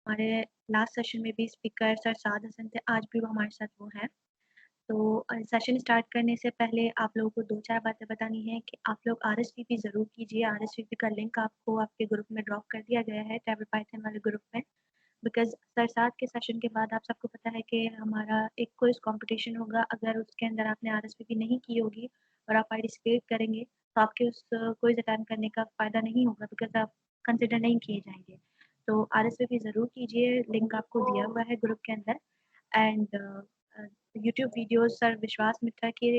हमारे last session में भी स्पीकर सर साद हसन थे, आज भी वो हमारे साथ वो हैं। तो सेशन स्टार्ट करने से पहले आप लोगों को 2-4 बातें बतानी है कि आप लोग आरएसवीपी ज़रूर कीजिए। आरएसवीपी का लिंक आपको आपके ग्रुप में ड्रॉप कर दिया गया है, ट्रैवल पाइथन वाले ग्रुप में। बिकॉज़ सर साद के सेशन के बाद आप सबको पता है कि हमारा एक क्विज़ कॉम्पिटिशन होगा। अगर उसके अंदर आपने आरएसवीपी नहीं की होगी और आप पार्टिसिपेट करेंगे, तो आपके उस क्विज़ अटेंड करने का फ़ायदा नहीं होगा, बिकॉज़ आप कंसिडर नहीं किए जाएँगे। तो आरएसवीपी ज़रूर कीजिए, लिंक आपको दिया हुआ है ग्रुप के अंदर। एंड यूट्यूब वीडियोज़ सर विश्वास मित्रा के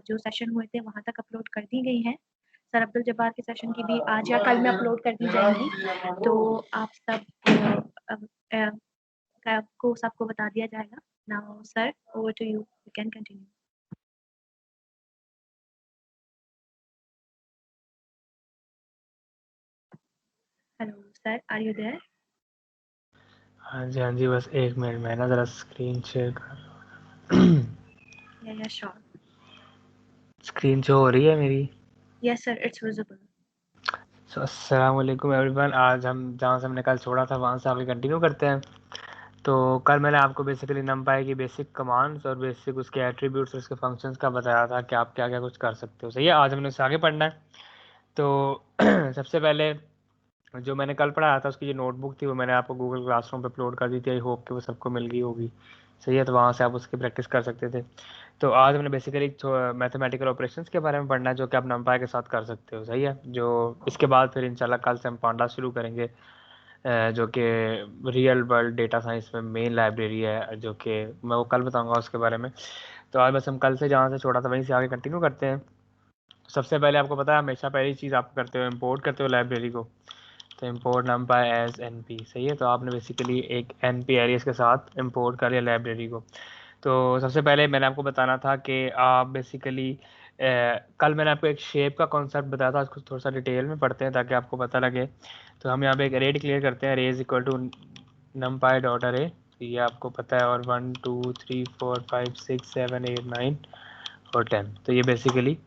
जो सेशन हुए थे वहाँ तक अपलोड कर दी गई हैं। सर अब्दुल जब्बार के सेशन की भी आज या कल में अपलोड कर दी जाएँगी। तो आप सब आपको सबको बता दिया जाएगा। Now sir, over to you, you can continue. Hello sir, are you there? हाँ जी, बस 1 मिनट मैं ना ज़रा स्क्रीन शेयर कर या श्योर। स्क्रीन शो हो रही है मेरी? Yes sir, it's visible. So अस्सलाम वालेकुम एवरीवन। आज हम जहाँ से हमने कल छोड़ा था वहाँ से आगे कंटिन्यू करते हैं। तो कल मैंने आपको बेसिकली नमपाई की बेसिक कमांड्स और बेसिक उसके एट्रीब्यूट्स और उसके फंक्शंस का बताया था कि आप क्या क्या कुछ कर सकते हो। सही है, आज हमने उससे आगे पढ़ना है। तो सबसे पहले जो मैंने कल पढ़ाया था उसकी जो नोटबुक थी वो मैंने आपको गूगल क्लासरूम पे अपलोड कर दी थी। आई होप कि वो सबको मिल गई होगी। सही है, तो वहाँ से आप उसकी प्रैक्टिस कर सकते थे। तो आज हमने बेसिकली मैथमेटिकल ऑपरेशंस के बारे में पढ़ना है जो कि आप नमपाई के साथ कर सकते हो। सही है, जो इसके बाद फिर इंशाल्लाह कल से हम पांडा शुरू करेंगे, जो कि रियल वर्ल्ड डेटा साइंस में मेन लाइब्रेरी है, जो कि मैं वो कल बताऊंगा उसके बारे में। तो आज बस हम कल से जहाँ से छोड़ा था वहीं से आगे कंटिन्यू करते हैं। सबसे पहले आपको पता है हमेशा पहली चीज़ आप करते हो इम्पोर्ट करते हो लाइब्रेरी को। तो इम्पोर्ट नमपाई एज एनपी। सही है, तो आपने बेसिकली एक एनपी एरियस के साथ इम्पोर्ट कर लिया लाइब्रेरी को। तो सबसे पहले मैंने आपको बताना था कि आप बेसिकली कल मैंने आपको एक शेप का कॉन्सेप्ट बताया था, उसको थोड़ा सा डिटेल में पढ़ते हैं ताकि आपको पता लगे। तो हम यहाँ पे एक अरे डिक्लेयर करते हैं, array is equal to numpy dot array. तो ये आपको पता है, और 1 2 3 4 5 6 7 8 9 और 10। तो ये बेसिकली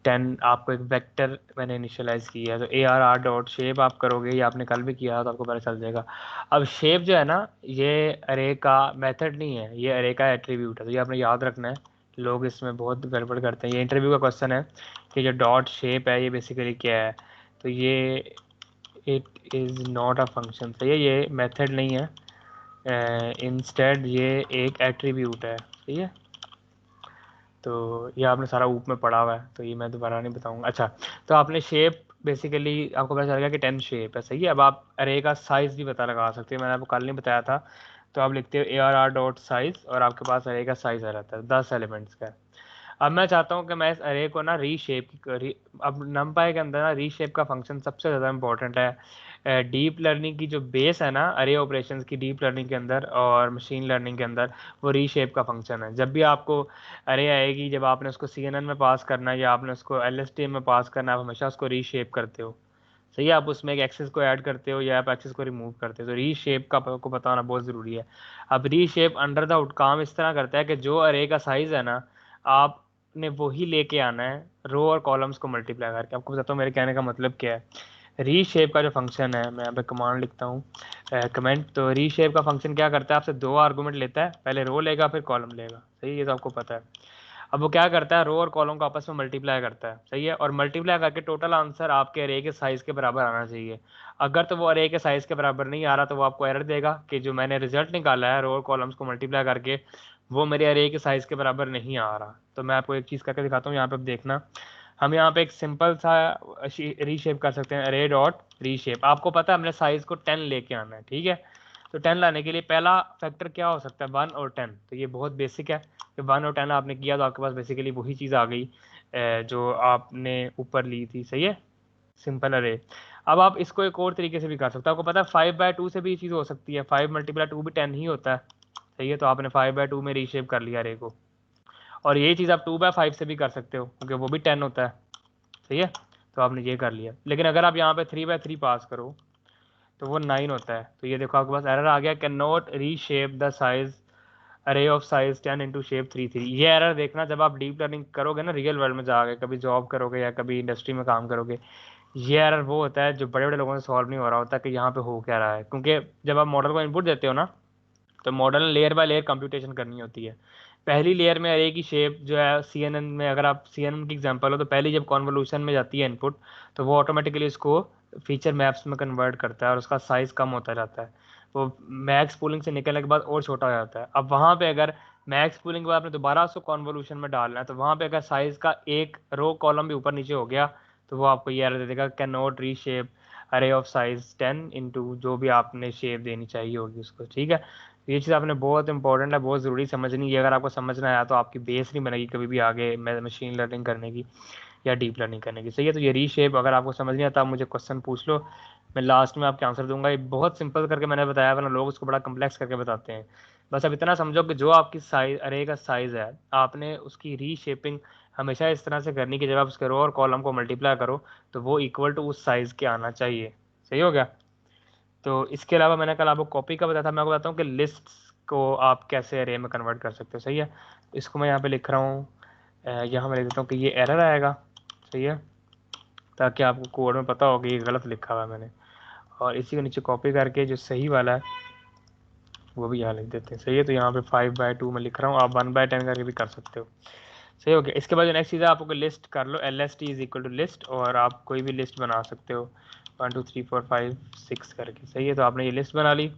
10 आपको एक वेक्टर मैंने इनिशियलाइज किया है। तो A R R dot shape आप करोगे, ये आपने कल भी किया तो आपको पता चल जाएगा। अब शेप जो है ना, ये अरे का मेथड नहीं है, ये अरे का एट्रीब्यूट है। तो ये आपने याद रखना है, लोग इसमें बहुत गड़बड़ करते हैं। ये इंटरव्यू का क्वेश्चन है कि जो डॉट शेप है ये बेसिकली क्या है। तो ये it is not a function. सही है, ये मेथड नहीं है, इंस्टेड ये एक एट्रीब्यूट है। सही है, तो ये आपने सारा ऊप में पढ़ा हुआ है, तो ये मैं दोबारा नहीं बताऊंगा। अच्छा, तो आपने शेप बेसिकली आपको पता चल गया कि 10 शेप है। सही है, अब आप अरे का साइज भी पता लगा सकते हो, मैंने आपको कल नहीं बताया था। तो आप लिखते हो ए आर आर डॉट साइज और आपके पास अरे का साइज आ जाता है 10 एलिमेंट्स का। अब मैं चाहता हूँ कि मैं इस अरे को ना रीशेप अब नमपाई के अंदर ना रीशेप का फंक्शन सबसे ज़्यादा इंपॉर्टेंट है। डीप लर्निंग की जो बेस है ना अरे ऑपरेशंस की, डीप लर्निंग के अंदर और मशीन लर्निंग के अंदर, वो रीशेप का फंक्शन है। जब भी आपको अरे आएगी, जब आपने उसको CNN में पास करना है या आपने उसको LSTM में पास करना है, आप हमेशा उसको रीशेप करते हो। सही है, आप उसमें एक एक्सेस को ऐड करते हो या आप एक्सेस को रिमूव करते हो। तो रीशेप का आपको पता होना बहुत ज़रूरी है। अब रीशेप अंडर द हुड काम इस तरह करता है कि जो अरे का साइज़ है ना, आपने वही लेके आना है रो और कॉलम्स को मल्टीप्लाई करके। आपको बताता हूँ मेरे कहने का मतलब क्या है। रीशेप का जो फंक्शन है, मैं यहाँ पे कमांड लिखता हूँ, कमेंट। तो रीशेप का फंक्शन क्या करता है, आपसे 2 आर्गूमेंट लेता है, पहले रो लेगा फिर कॉलम लेगा। सही है, ये तो आपको पता है। अब वो क्या करता है, रो और कॉलम को आपस में मल्टीप्लाई करता है। सही है, और मल्टीप्लाई करके टोटल आंसर आपके अरे के साइज के बराबर आना चाहिए। अगर तो वो अरे के साइज के बराबर नहीं आ रहा तो वो आपको एरर देगा कि जो मैंने रिजल्ट निकाला है रो और कॉलम्स को मल्टीप्लाई करके, वो मेरे अरे के साइज के बराबर नहीं आ रहा। तो मैं आपको एक चीज़ करके दिखाता हूँ, यहाँ पे देखना। हम यहाँ पे एक सिंपल सा रीशेप कर सकते हैं, अरे डॉट रीशेप। आपको पता है हमने साइज को 10 लेके आना है। ठीक है, तो 10 लाने के लिए पहला फैक्टर क्या हो सकता है, 1 और 10। तो ये बहुत बेसिक है कि 1 और 10 आपने किया तो आपके पास बेसिकली वही चीज़ आ गई जो आपने ऊपर ली थी। सही है, सिंपल अरे। अब आप इसको एक और तरीके से भी कर सकते हो। आपको पता है 5/2 से भी ये चीज़ हो सकती है, 5 × 2 भी 10 ही होता है। सही है, तो आपने 5/2 में रीशेप कर लिया अरे को। और यही चीज़ आप 2/5 से भी कर सकते हो क्योंकि वो भी 10 होता है। सही है, तो आपने ये कर लिया। लेकिन अगर आप यहाँ पे 3/3 पास करो तो वो 9 होता है। तो ये देखो आपके पास एरर आ गया, can not reshape the size अरे ऑफ साइज 10 इंटू शेप 3 3। ये एरर देखना जब आप डीप लर्निंग करोगे ना, रियल वर्ल्ड में जाओगे, कभी जॉब करोगे या कभी इंडस्ट्री में काम करोगे, ये एरर वो होता है जो बड़े बड़े लोगों से सॉल्व नहीं हो रहा होता कि यहाँ पे हो क्या रहा है, क्योंकि जब आप मॉडल को इनपुट देते हो ना, तो मॉडल ने लेयर बाय लेयर कंप्यूटेशन करनी होती है। पहली लेयर में अरे की शेप जो है CNN में, अगर आप CNN की एग्जांपल हो, तो पहली जब कॉन्वोल्यूशन में जाती है इनपुट, तो वो ऑटोमेटिकली इसको फीचर मैप्स में कन्वर्ट करता है और उसका साइज़ कम होता जाता है। वो मैक्स पूलिंग से निकलने के बाद और छोटा हो जाता है। अब वहाँ पे अगर मैक्स पूलिंग के बाद आपने दोबारा उसको कॉन्वोल्यूशन में डालना है, तो वहाँ पे अगर साइज़ का एक रो कॉलम भी ऊपर नीचे हो गया, तो वो आपको ये एरर दे देगा, कैन नॉट रीशेप अरे ऑफ साइज 10 इंटू जो भी आपने शेप देनी चाहिए होगी उसको। ठीक है, ये चीज़ आपने बहुत इंपॉर्टेंट है, बहुत ज़रूरी समझनी है। अगर आपको समझना आया तो आपकी बेस नहीं बनेगी कभी भी आगे मशीन लर्निंग करने की या डीप लर्निंग करने की। सही है, तो ये रीशेप अगर आपको समझ नहीं आता, आप मुझे क्वेश्चन पूछ लो, मैं लास्ट में आपके आंसर दूंगा। ये बहुत सिंपल करके मैंने बताया, वरना लोग उसको बड़ा कम्प्लेक्स करके बताते हैं। बस अब इतना समझो कि जो आपकी साइज अरे का साइज़ है, आपने उसकी रीशेपिंग हमेशा इस तरह से करनी कि जब आप उसके रो और कॉलम को मल्टीप्लाई करो तो वो इक्वल टू उस साइज़ के आना चाहिए। सही हो गया। तो इसके अलावा मैंने कल आपको कॉपी का बताया था, मैं आपको बताता हूँ कि लिस्ट को आप कैसे अरे में कन्वर्ट कर सकते हो। सही है, इसको मैं यहाँ पे लिख रहा हूँ, यहाँ मैं लिख देता हूँ कि ये एरर आएगा। सही है, ताकि आपको कोड में पता हो कि ये गलत लिखा हुआ है मैंने, और इसी को नीचे कॉपी करके जो सही वाला है वो भी यहाँ लिख देते हैं। सही है, तो यहाँ पे 5/2 में लिख रहा हूँ, आप 1/10 करके भी कर सकते हो। सही हो गया। इसके बाद जो नेक्स्ट चीज़ है, आपको लिस्ट कर लो, LST is equal to list, और आप कोई भी लिस्ट बना सकते हो 1 2 3 4 5 6 करके। सही है, तो आपने ये लिस्ट बना ली,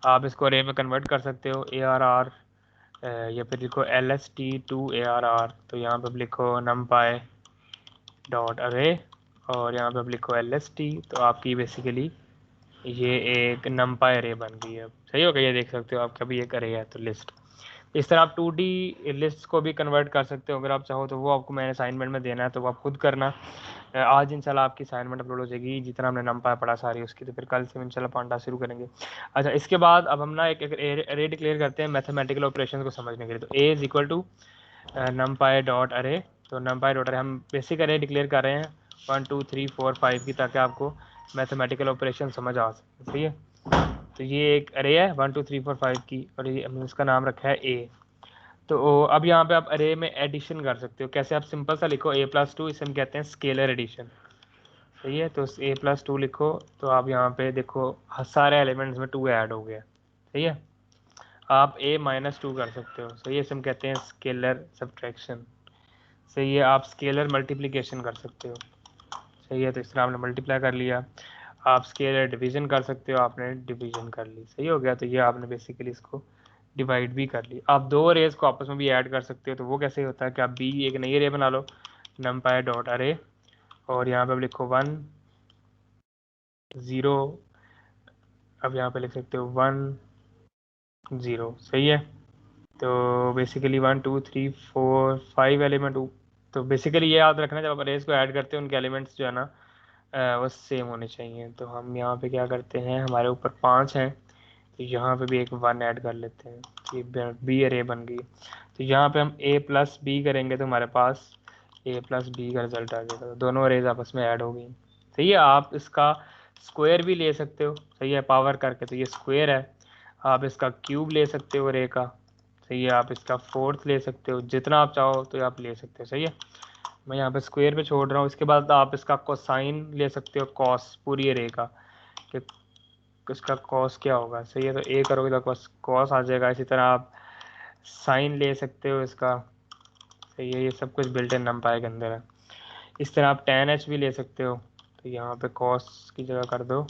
आप इसको अरे में कन्वर्ट कर सकते हो ARR, या फिर लिखो LST टू ARR। तो यहाँ पे लिखो numpy डॉट अरे, और यहाँ पे लिखो LST, तो आपकी बेसिकली ये एक numpy अरे बन गई है। सही हो गया, ये देख सकते हो आपका भी एक अरे है, तो लिस्ट। इस तरह आप 2D लिस्ट को भी कन्वर्ट कर सकते हो अगर आप चाहो तो, वो आपको मैंने असाइनमेंट में देना है, तो वो आप खुद करना। आज इंशाल्लाह आपकी असाइनमेंट अपलोड हो जाएगी, जितना हमने नंपाई पढ़ा सारी उसकी, तो फिर कल से इंशाल्लाह पांडा शुरू करेंगे। अच्छा, इसके बाद अब हम ना एक अरे डिक्लेयर करते हैं मैथमेटिकल ऑपरेशन को समझने के लिए। तो A is equal to numpy dot array, तो numpy डॉट अरे हम बेसिक अरे डिक्लेयर कर रहे हैं 1 2 3 4 5 की, ताकि आपको मैथमेटिकल ऑपरेशन समझ आ सके। सही है, तो ये एक अरे है 1 2 3 4 5 की, और ये हमने इसका नाम रखा है A। तो अब यहाँ पे आप अरे में एडिशन कर सकते हो। कैसे? आप सिंपल सा लिखो A+2, इसे हम कहते हैं स्केलर एडिशन। सही है, तो A+2 लिखो, तो आप यहाँ पे देखो सारे एलिमेंट्स में 2 ऐड हो गया। सही है, आप A-2 कर सकते हो। सही है, इसे हम कहते हैं स्केलर सब्ट्रैक्शन। सही है, आप स्केलर मल्टीप्लिकेशन कर सकते हो। सही है, तो इस तरह आपने मल्टीप्लाई कर लिया। आप स्केलर डिवीजन कर सकते हो, आपने डिवीजन कर ली। सही हो गया, तो ये आपने बेसिकली इसको डिवाइड भी कर ली। आप दो अरेज को आपस में भी ऐड कर सकते हो, तो वो कैसे होता है कि आप बी एक नई अरे बना लो, numpy डॉट अरे, और यहाँ पे आप लिखो 1 0, अब यहाँ पे लिख सकते हो 1 0। सही है, तो बेसिकली 1 2 3 4 5 एलिमेंट। तो बेसिकली ये याद रखना, जब आप अरेज को ऐड करते हो उनके एलिमेंट्स जो है ना वो सेम होने चाहिए। तो हम यहाँ पे क्या करते हैं, हमारे ऊपर 5 हैं, तो यहाँ पे भी एक 1 ऐड कर लेते हैं, तो ये बी अरे बन गई। तो यहाँ पे हम A+B करेंगे, तो हमारे पास A+B का रिजल्ट आ जाएगा। तो दोनों अरेज आपस में ऐड हो गई। सही है, आप इसका स्क्वायर भी ले सकते हो। सही है, पावर करके, तो ये स्क्वायर है। आप इसका क्यूब ले सकते हो अरे का। सही है, आप इसका फोर्थ ले सकते हो, जितना आप चाहो तो आप ले सकते हो। सही है, मैं यहाँ पे स्क्वायर पे छोड़ रहा हूँ। इसके बाद आप इसका कोसाइन ले सकते हो, कॉस पूरी अरे का, कि इसका कॉस क्या होगा। सही है, तो ए करोगे तो कॉस आ जाएगा। इसी तरह आप साइन ले सकते हो इसका। सही है, ये सब कुछ बिल्ट इन नंपाई के अंदर है। इस तरह आप tan h भी ले सकते हो, तो यहाँ पे कॉस की जगह कर दो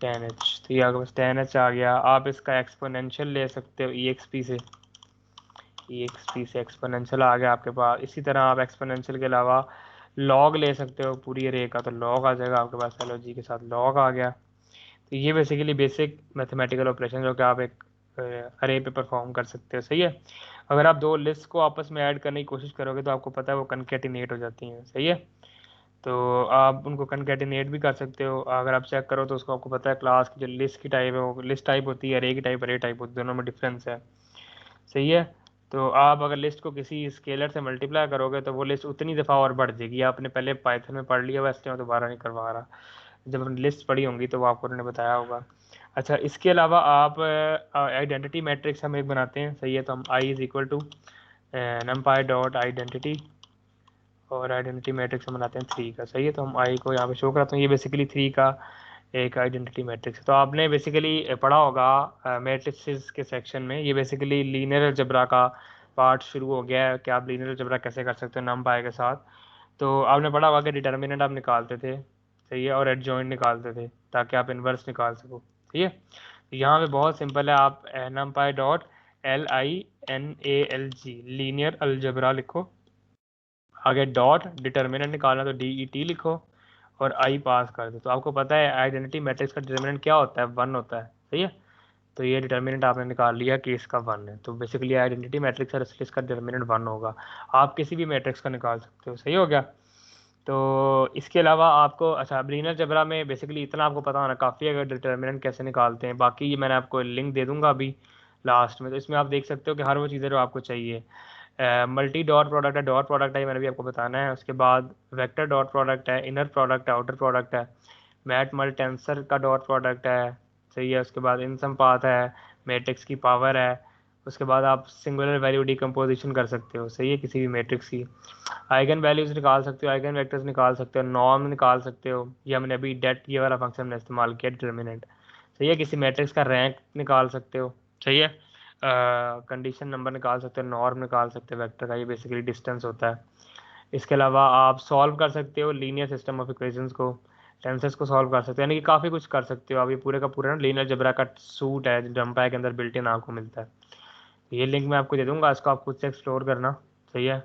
tan h, तो ये आपके पास tan h आ गया। आप इसका एक्सपोनेंशियल ले सकते हो exp से, exp से एक्सपोनेंशियल आ गया आपके पास। इसी तरह आप एक्सपोनेंशियल के अलावा लॉग ले सकते हो पूरी अरे का, तो लॉग आ जाएगा आपके पास, LOG के साथ लॉग आ गया। तो ये बेसिकली बेसिक मैथमेटिकल ऑपरेशन जो कि आप एक अरे पे परफॉर्म कर सकते हो। सही है, अगर आप दो लिस्ट को आपस में ऐड करने की कोशिश करोगे तो आपको पता है वो कनकेटिनेट हो जाती हैं। सही है, तो आप उनको कनकेटिनेट भी कर सकते हो। अगर आप चेक करो तो उसको आपको पता है क्लास की जो लिस्ट की टाइप है वो लिस्ट टाइप होती है, अरे की टाइप अरे टाइप होती है, दोनों में डिफरेंस है। सही है, तो आप अगर लिस्ट को किसी स्केलर से मल्टीप्लाई करोगे तो वो लिस्ट उतनी दफ़ा और बढ़ जाएगी। आपने पहले पाइथन में पढ़ लिया, वैसे मैं दोबारा नहीं करवा रहा, जब अपनी लिस्ट पढ़ी होंगी तो वो आपको उन्होंने बताया होगा। अच्छा, इसके अलावा आप आइडेंटिटी मैट्रिक्स हम एक बनाते हैं। सही है, तो हम I is equal to numpy dot identity, और आइडेंटिटी मैट्रिक्स हम बनाते हैं 3 का। सही है, तो हम आई को यहाँ पे शो कराता हूँ। ये बेसिकली 3 का एक आइडेंटिटी मैट्रिक्स है। तो आपने बेसिकली पढ़ा होगा मैट्रिसेस के सेक्शन में, ये बेसिकली लीनियर अलजेब्रा का पार्ट शुरू हो गया है कि आप लीनियर अलजेब्रा कैसे कर सकते हो नंपाई के साथ। तो आपने पढ़ा होगा कि डिटर्मिनेंट आप निकालते थे, सही है, और एडजॉइंट निकालते थे ताकि आप इन्वर्स निकाल सको। ठीक है, तो यहाँ पे बहुत सिंपल है, आप नंपाई डॉट LINALG लीनियर अलजेब्रा लिखो, आगे डॉट डिटर्मिनेंट निकालना तो DET लिखो और आई पास कर दो। तो आपको पता है आइडेंटिटी मैट्रिक्स का डिटर्मिनेंट क्या होता है, 1 होता है। सही है, तो ये डिटर्मिनेंट आपने निकाल लिया कि इसका 1 है, तो बेसिकली आइडेंटिटी मैट्रिक्स है इसलिए इसका डिटर्मिनेंट 1 होगा। आप किसी भी मैट्रिक्स का निकाल सकते हो। सही हो गया। तो इसके अलावा आपको अच्छा लीनियर अलजेब्रा में बेसिकली इतना आपको पता होना काफ़ी है, अगर डिटर्मिनेंट कैसे निकालते हैं। बाकी ये मैंने आपको लिंक दे दूंगा अभी लास्ट में, तो इसमें आप देख सकते हो कि हर वो चीज़ें जो आपको चाहिए। मल्टी डॉट प्रोडक्ट है, डॉट प्रोडक्ट है, ये मैंने भी आपको बताना है। उसके बाद वेक्टर डॉट प्रोडक्ट है, इनर प्रोडक्ट है, आउटर प्रोडक्ट है, मैट मल्ट टेंसर का डॉट प्रोडक्ट है। सही है, उसके बाद इनसम पाथ है, मैट्रिक्स की पावर है। उसके बाद आप सिंगुलर वैल्यू डिकम्पोजिशन कर सकते हो। सही है, किसी भी मैट्रिक्स की आइगन वैल्यूज निकाल सकते हो, आइगन वेक्टर्स निकाल सकते हो, नॉर्म निकाल सकते हो। ये हमने अभी डेट ये वाला फंक्शन हमने इस्तेमाल किया डिटर्मिनेंट। सही है, किसी मैट्रिक्स का रैंक निकाल सकते हो। सही है, कंडीशन नंबर निकाल सकते हो, नॉर्म निकाल सकते हो वेक्टर का, ये बेसिकली डिस्टेंस होता है। इसके अलावा आप सॉल्व कर सकते हो लीनियर सिस्टम ऑफ इक्वेशंस को, टेंसेस को सॉल्व कर सकते हो, यानी कि काफ़ी कुछ कर सकते हो आप। ये पूरे का पूरा ना लीनियर अलजेब्रा का सूट है जो NumPy के अंदर बिल्ट इन आपको मिलता है। ये लिंक मैं आपको दे दूंगा, इसको आप खुद से एक्सप्लोर करना। सही है,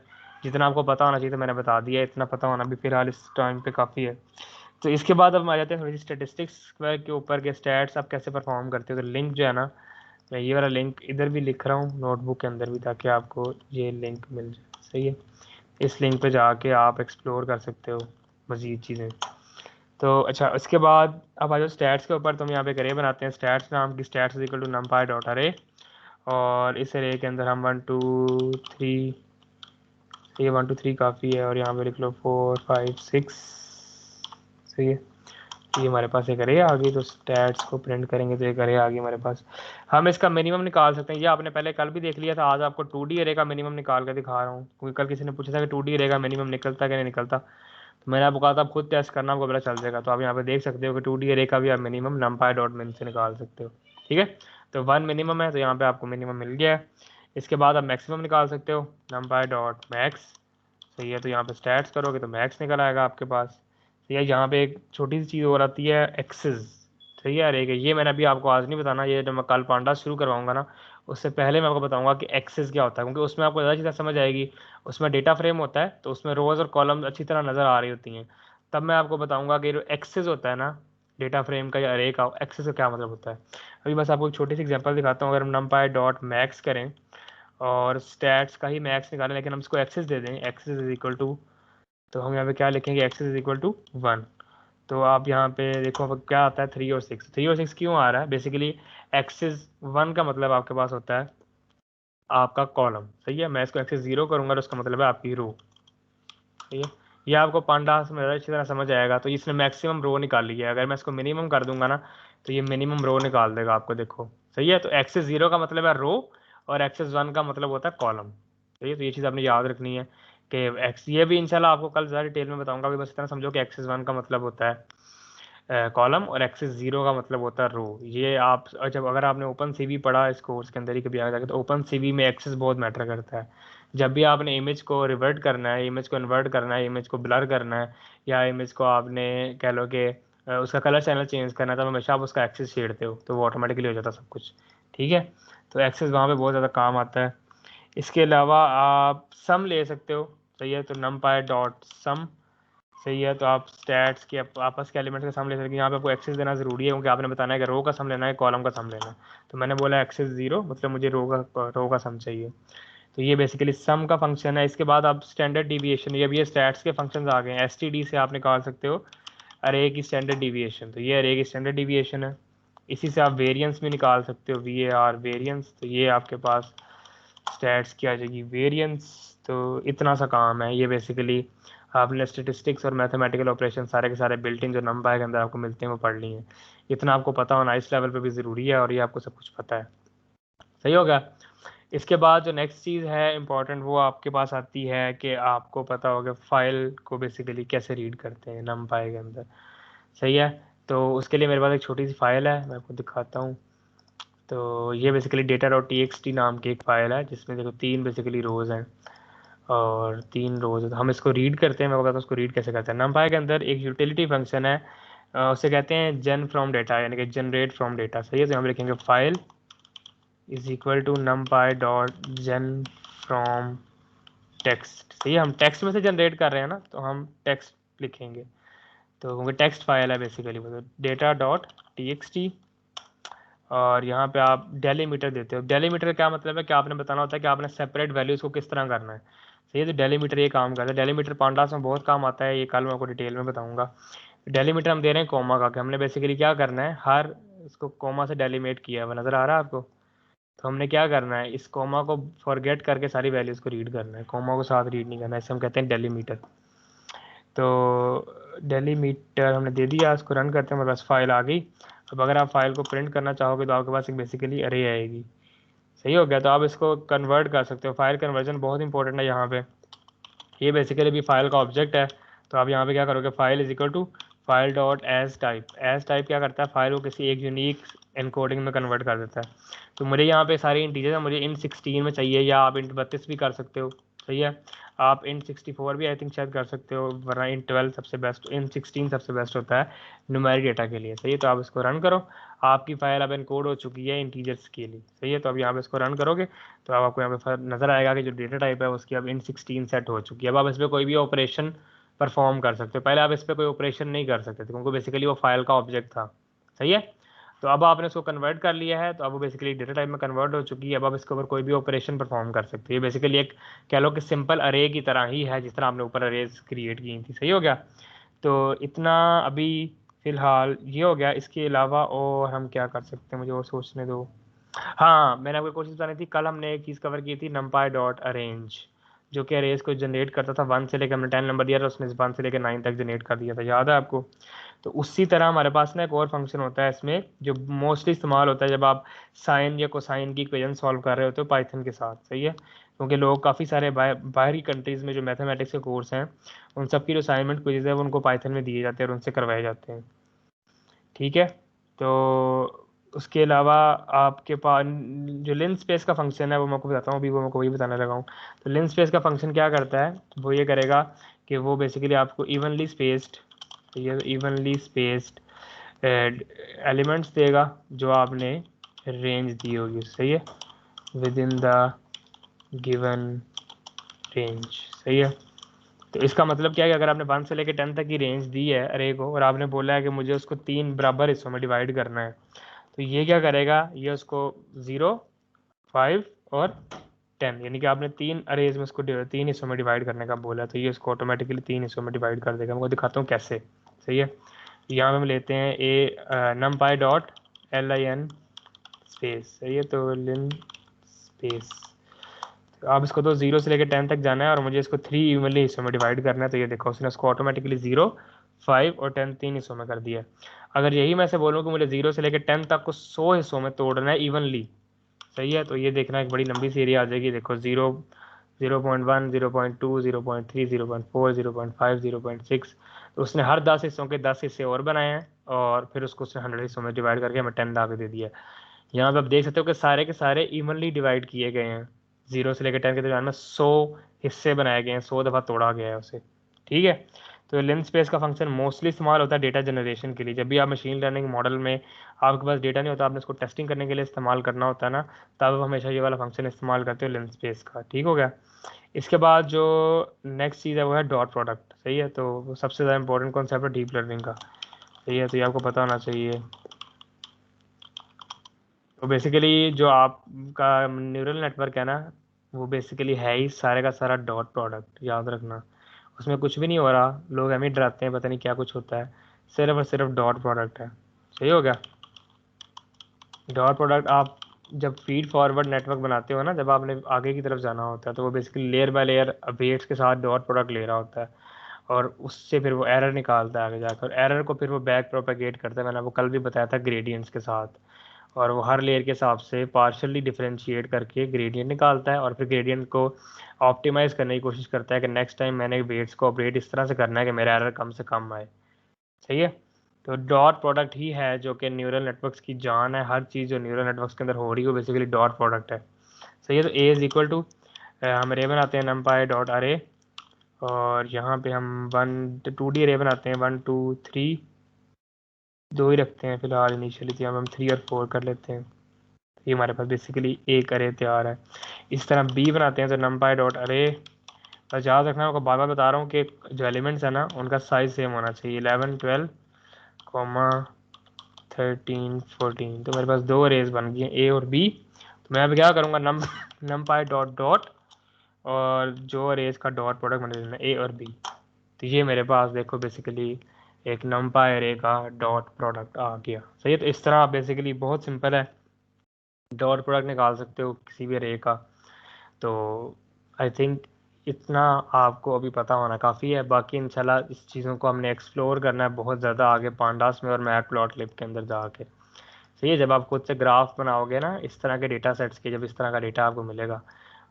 जितना आपको पता होना चाहिए तो मैंने बता दिया, इतना पता होना भी फिलहाल इस टाइम पे काफ़ी है। तो इसके बाद अब हम आ जाते हैं थोड़ी सी स्टेटिस्टिक्स के ऊपर के स्टैट्स आप कैसे परफॉर्म करते हो। तो लिंक जो है ना, मैं ये वाला लिंक इधर भी लिख रहा हूँ नोटबुक के अंदर भी, ताकि आपको ये लिंक मिल जाए। सही है, इस लिंक पे जाके आप एक्सप्लोर कर सकते हो मज़ीद चीज़ें। तो अच्छा, इसके बाद अब आ जाओ स्टैट्स के ऊपर। तो हम यहाँ पे एक बनाते हैं स्टैट्स नाम की, stats equal to numpy dot array, और इस अरे के अंदर हम 1 2 3, ये 1 2 3 काफ़ी है, और यहाँ पे लिख लो 4 5 6। सही है, ये हमारे पास एक अरे आ गई। तो स्टैट्स को प्रिंट करेंगे तो एक अरे आ गई हमारे पास। हम इसका मिनिमम निकाल सकते हैं, ये आपने पहले कल भी देख लिया था, आज आपको 2D अरे का मिनिमम निकाल कर दिखा रहा हूँ, क्योंकि कल किसी ने पूछा था कि 2D अरे का मिनिमम निकलता है कि नहीं निकलता। तो मैंने आपको कहा था आप खुद टेस्ट करना, आपको पता चल जाएगा। तो आप यहाँ पे देख सकते हो कि 2D अरे का भी आप मिनिमम नंपाई डॉट मिन से निकाल सकते हो। ठीक है, तो 1 मिनिमम है, तो यहाँ पे आपको मिनिमम मिल गया है। इसके बाद आप मैक्सिमम निकाल सकते हो, नंपाई डॉट मैक्स। सही है, तो यहाँ पे स्टैट्स करोगे तो मैक्स निकल आएगा आपके पास। सही है, यहाँ पे एक छोटी सी चीज़ और आती है, एक्सेस। सही है, अरे ये मैंने अभी आपको आज नहीं बताना, ये जब मैं कल पांडा शुरू करवाऊंगा ना, उससे पहले मैं आपको बताऊंगा कि एक्सेस क्या होता है, क्योंकि उसमें आपको ज़्यादा चीज़ें समझ आएगी। उसमें डेटा फ्रेम होता है, तो उसमें रोज और कॉलम अच्छी तरह नज़र आ रही होती हैं। तब मैं आपको बताऊंगा कि जो एक्सेस होता है ना डेटा फ्रेम का या अरे का, एक्सेस का क्या मतलब होता है। अभी बस आपको एक छोटी सी एग्जांपल दिखाता हूँ। अगर हम नंपाई डॉट मैक्स करें और स्टैट्स का ही मैक्स निकालें, लेकिन हम इसको एक्सेस दे दें, एक्सेस इज इक्वल टू, तो हम यहाँ पे क्या लिखेंगे, एक्सेस इज इक्वल टू 1। तो आप यहाँ पे देखो अब क्या आता है, 3 और 6। 3 और 6 क्यों आ रहा है, बेसिकली एक्सेस 1 का मतलब आपके पास होता है आपका कॉलम। सही है, मैं इसको एक्सेस 0 करूँगा तो उसका मतलब है आपकी रो। सही है, ये आपको पांडा में अच्छी तरह समझ आएगा। तो इसने मैक्सिमम रो निकाल लिया है, अगर मैं इसको मिनिमम कर दूंगा ना तो ये मिनिमम रो निकाल देगा आपको, देखो। सही है, तो एक्सेस 0 का मतलब है रो, और एक्सेस 1 का मतलब होता है कॉलम। सही है, तो ये चीज़ आपने याद रखनी है कि एक्स, ये भी इंशाल्लाह आपको कल ज़्यादा डिटेल में बताऊंगा। अभी बस इतना समझो कि एक्सेस 1 का मतलब होता है कॉलम, और एक्सेस 0 का मतलब होता है रो। ये आप जब अगर आपने ओपन सीवी पढ़ा इस कोर्स के अंदर ही कभी आ जाएगा, तो ओपन सीवी में एक्सेस बहुत मैटर करता है। जब भी आपने इमेज को रिवर्ट करना है, इमेज को इन्वर्ट करना है, इमेज को ब्लर करना है, या इमेज को आपने कह लो कि उसका कलर चैनल चेंज करना है, तो हमेशा आप उसका एक्सेस छेड़ते हो, तो वो ऑटोमेटिकली हो जाता है सब कुछ। ठीक है, तो एक्सेस वहाँ पे बहुत ज़्यादा काम आता है। इसके अलावा आप सम ले सकते हो। सही है, तो नमपाई डॉट सम। सही है, तो आप स्टैट्स के आपस के एलिमेंट्स का सम ले सकते हैं। यहाँ पे आपको एक्सेस देना ज़रूरी है, क्योंकि आपने बताना है कि रो का सम लेना है, कॉलम का सम लेना है। तो मैंने बोला एक्सेस 0, मतलब मुझे रो का सम चाहिए। तो ये बेसिकली सम का फंक्शन है। इसके बाद आप स्टैंडर्ड डिविएशन, ये भी स्टैट्स के फंक्शंस आ गए हैं। STD से आप निकाल सकते हो अरे की स्टैंडर्ड डिविएशन, तो ये अरे की स्टैंडर्ड डिविएशन है। इसी से आप वेरिएंस भी निकाल सकते हो, VAR वेरिएंस। तो ये आपके पास स्टैट्स की आ जाएगी वेरिएंस। तो इतना सा काम है ये बेसिकली। आपने स्टेटिस्टिक्स और मैथमेटिकल ऑपरेशन सारे के सारे बिल्ट इन जो नंबर के अंदर आपको मिलते हैं वो पढ़ ली हैं। इतना आपको पता होना इस लेवल पे भी ज़रूरी है, और ये आपको सब कुछ पता है। सही हो गया। इसके बाद जो नेक्स्ट चीज़ है इम्पॉर्टेंट, वो आपके पास आती है कि आपको पता होगा फाइल को बेसिकली कैसे रीड करते हैं numpy के अंदर। सही है, तो उसके लिए मेरे पास एक छोटी सी फाइल है, मैं आपको दिखाता हूँ। तो ये बेसिकली data.txt नाम की एक फ़ाइल है जिसमें देखो 3 बेसिकली रोज़ हैं और 3 रोज़ हम इसको रीड करते हैं। मैं बताता हूँ उसको रीड कैसे करते हैं। numpy के अंदर एक यूटिलिटी फंक्शन है, उसे कहते हैं जेन फ्रॉम डेटा, यानी कि जनरेट फ्रॉम डेटा। सही है, तो हम लिखेंगे file is equal to numpy dot gen from text. सही है, हम टेक्स्ट में से जनरेट कर रहे हैं ना, तो हम टेक्स्ट लिखेंगे। तो क्योंकि टेक्स्ट फाइल है बेसिकली वो, डेटा डॉट टी और यहाँ पे आप डेलीमीटर देते हो। डेलीमीटर का क्या मतलब है कि आपने बताना होता है कि आपने सेपरेट वैल्यूज़ को किस तरह करना है। सही है, तो डेलीमीटर ये काम करता है। डेलीमीटर पांडास में बहुत काम आता है, ये कल मैं आपको डिटेल में बताऊंगा। डेलीमीटर हम दे रहे हैं कोमा का, कि हमने बेसिकली क्या करना है, हर इसको कोमा से डेलीमेट किया है, वो नज़र आ रहा है आपको। तो हमने क्या करना है, इस कोमा को फॉरगेट करके सारी वैल्यूज़ को रीड करना है, कोमा को साथ रीड नहीं करना है, इसे हम कहते हैं डेलीमीटर। तो डेलीमीटर हमने दे दिया, इसको रन करते हैं, हमारे पास फाइल आ गई। अब अगर आप फाइल को प्रिंट करना चाहोगे तो आपके पास एक बेसिकली अरे आएगी। सही हो गया, तो आप इसको कन्वर्ट कर सकते हो। फाइल कन्वर्जन बहुत इंपॉर्टेंट है यहाँ पे, ये बेसिकली भी फाइल का ऑब्जेक्ट है। तो आप यहाँ पे क्या करोगे, file is equal to file dot as type. As type क्या करता है, फाइल को किसी एक यूनिक एनकोडिंग में कन्वर्ट कर देता है। तो मुझे यहाँ पे सारी इंटीजर है, मुझे इन 16 में चाहिए, या आप इन 32 भी कर सकते हो। सही है, आप इन 64 भी आई थिंक शायद कर सकते हो, वरना इन 12 सबसे बेस्ट, इन 16 सबसे बेस्ट होता है न्यूमेरिक डेटा के लिए। सही है, तो आप इसको रन करो, आपकी फाइल अब एनकोड हो चुकी है इंटीजर्स के लिए। सही है, तो अब यहाँ पे इसको रन करोगे तो अब आपको यहाँ पे नजर आएगा कि जो डेटा टाइप है उसकी अब इन 16 सेट हो चुकी है। अब आप इस पर कोई भी ऑपरेशन परफॉर्म कर सकते हो, पहले आप इस पर कोई ऑपरेशन नहीं कर सकते थे क्योंकि बेसिकली वो फाइल का ऑब्जेक्ट था। सही है, तो अब आपने उसको कन्वर्ट कर लिया है, तो अब वो बेसिकली डेटा टाइप में कन्वर्ट हो चुकी है। अब आप इसके ऊपर कोई भी ऑपरेशन परफॉर्म कर सकते हो। ये बेसिकली एक कह लो कि सिंपल अरे की तरह ही है, जिस तरह आपने ऊपर अरेज क्रिएट की थी। सही हो गया, तो इतना अभी फ़िलहाल ये हो गया। इसके अलावा और हम क्या कर सकते हैं, मुझे और सोचने दो। हाँ, मैंने आपको कोशिश बतानी थी, कल हमने एक चीज़ कवर की थी, numpy डॉट अरेंज, जो कि अरेज को जनरेट करता था 1 से लेकर, हमने 10 नंबर दिया था, उसने 1 से लेकर 9 तक जनरेट कर दिया था, याद है आपको। तो उसी तरह हमारे पास ना एक और फंक्शन होता है इसमें, जो मोस्टली इस्तेमाल होता है जब आप साइन या कोसाइन की इक्वेशन सॉल्व कर रहे होते हो पाइथन के साथ। सही है, क्योंकि लोग काफ़ी सारे बाहरी कंट्रीज़ में जो मैथमेटिक्स के कोर्स हैं, उन सब की जो असाइनमेंट क्विज़ है वो उनको पाइथन में दिए जाते हैं और उनसे करवाए जाते हैं। ठीक है, तो उसके अलावा आपके पास जो लिन स्पेस का फंक्शन है वो मैं आपको बताता हूँ, अभी वो मैं को वही बताने लगा हूँ। तो लिन स्पेस का फंक्शन क्या करता है, वो ये करेगा कि वो बेसिकली आपको इवनली स्पेस्ड, ये इवनली स्पेस्ड एलिमेंट्स देगा जो आपने रेंज दी होगी। सही है, with in the given range. सही है, तो इसका मतलब क्या है कि अगर आपने 1 से लेकर 10 तक की रेंज दी है अरे को, और आपने बोला है कि मुझे उसको 3 बराबर हिस्सों में डिवाइड करना है, तो ये क्या करेगा, ये उसको 0, 5 और 10, यानी कि आपने 3 अरेज में उसको 3 हिस्सों में डिवाइड करने का बोला, तो ये उसको ऑटोमेटिकली 3 हिस्सों में डिवाइड कर देगा। मैं आपको दिखाता हूँ कैसे। सही है, यहाँ पे हम लेते हैं numpy डॉट lin स्पेस। सही है, तो लिन स्पेस, तो आप इसको तो 0 से लेकर 10 तक जाना है और मुझे इसको 3 इवनली हिस्सों में डिवाइड करना है। तो ये देखो उसने उसको ऑटोमेटिकली 0, 5 और 10 3 हिस्सों में कर दिया। अगर यही मैं से बोलूँ कि मुझे 0 से लेकर 10 तक को 100 हिस्सों में तोड़ना है इवनली, सही है, तो ये देखना एक बड़ी लंबी सी एरिया आ जाएगी। देखो 0, 0.1, 0.2, 0.3, 0.4, 0.5, 0.6, तो उसने हर 10 हिस्सों के 10 हिस्से और बनाए हैं और फिर उसको उसने 100 हिस्सों में डिवाइड करके हमें 10 ला के दे दिया। यहाँ पे आप देख सकते हो कि सारे के सारे इवनली डिवाइड किए गए हैं, 0 से लेकर 10 के दरमियान में 100 हिस्से बनाए गए हैं, 100 दफ़ा तोड़ा गया है उसे। ठीक है, तो लिन स्पेस का फंक्शन मोस्टली इस्तेमाल होता है डेटा जनरेशन के लिए। जब भी आप मशीन लर्निंग मॉडल में आपके पास डेटा नहीं होता, आपने इसको टेस्टिंग करने के लिए इस्तेमाल करना होता है ना, तब आप हमेशा ये वाला फंक्शन इस्तेमाल करते हो लिन स्पेस का। ठीक हो गया, इसके बाद जो नेक्स्ट चीज़ है वो है डॉट प्रोडक्ट। सही है, तो वो सबसे ज़्यादा इंपॉर्टेंट कॉन्सेप्ट है डीप लर्निंग का। सही है, तो ये आपको पता होना चाहिए। तो बेसिकली जो आपका न्यूरल नेटवर्क है ना, वो बेसिकली है ही सारे का सारा डॉट प्रोडक्ट, याद रखना। उसमें कुछ भी नहीं हो रहा, लोग हमें डराते हैं पता नहीं क्या कुछ होता है, सिर्फ और सिर्फ डॉट प्रोडक्ट है। सही हो गया, डॉट प्रोडक्ट आप जब फीड फॉरवर्ड नेटवर्क बनाते हो ना, जब आपने आगे की तरफ जाना होता है, तो वो basically layer by layer weights के साथ डॉट प्रोडक्ट ले रहा होता है और उससे फिर वो एरर निकालता है आगे जाकर, एरर को फिर वो बैक प्रोपेगेट करता है। मैंने आपको कल भी बताया था ग्रेडियंट्स के साथ, और वो हर लेयर के हिसाब से पार्शली डिफरेंशिएट करके ग्रेडियंट निकालता है और फिर ग्रेडियंट को ऑप्टिमाइज़ करने की कोशिश करता है कि नेक्स्ट टाइम मैंने वेट्स को ऑपरेट इस तरह से करना है कि मेरा एरर कम से कम आए। सही है। तो डॉट प्रोडक्ट ही है जो कि न्यूरल नेटवर्क्स की जान है। हर चीज़ जो न्यूरल नेटवर्क्स के अंदर हो रही है वो बेसिकली डॉट प्रोडक्ट है। सही है। तो ए इज़ इक्वल टू हम अरे बनाते हैं नमपाई डॉट अरे, और यहाँ पे हम 2D अरे बनाते हैं 1 2 3, 2 ही रखते हैं फिलहाल इनिशियली, तो हम 3 और 4 कर लेते हैं। ये हमारे पास बेसिकली एक अरे तैयार है। इस तरह बी बनाते हैं तो नमपाई डॉट अरे, बस याद रखना, आपको बार बार बता रहा हूँ कि जो एलिमेंट्स है ना उनका साइज सेम होना चाहिए। 11 12 कॉमा 13 14, तो मेरे पास दो अरेज बन गई हैं ए और बी। तो मैं अब क्या करूँगा, नमपाई डॉट डॉट और जो अरेज का डॉट प्रोडक्ट बना देना ए और बी। तो ये मेरे पास देखो बेसिकली एक नमपाई अरे का डॉट प्रोडक्ट आ गया। सही है। तो इस तरह आप बेसिकली बहुत सिंपल है डॉट प्रोडक्ट निकाल सकते हो किसी भी अरे का। तो आई थिंक इतना आपको अभी पता होना काफ़ी है। बाकी इंशाल्लाह इस चीज़ों को हमने एक्सप्लोर करना है बहुत ज़्यादा आगे पांडास में और मैटप्लॉटलिब के अंदर जाके। सही है। जब आप खुद से ग्राफ बनाओगे ना इस तरह के डेटा सेट्स के, जब इस तरह का डेटा आपको मिलेगा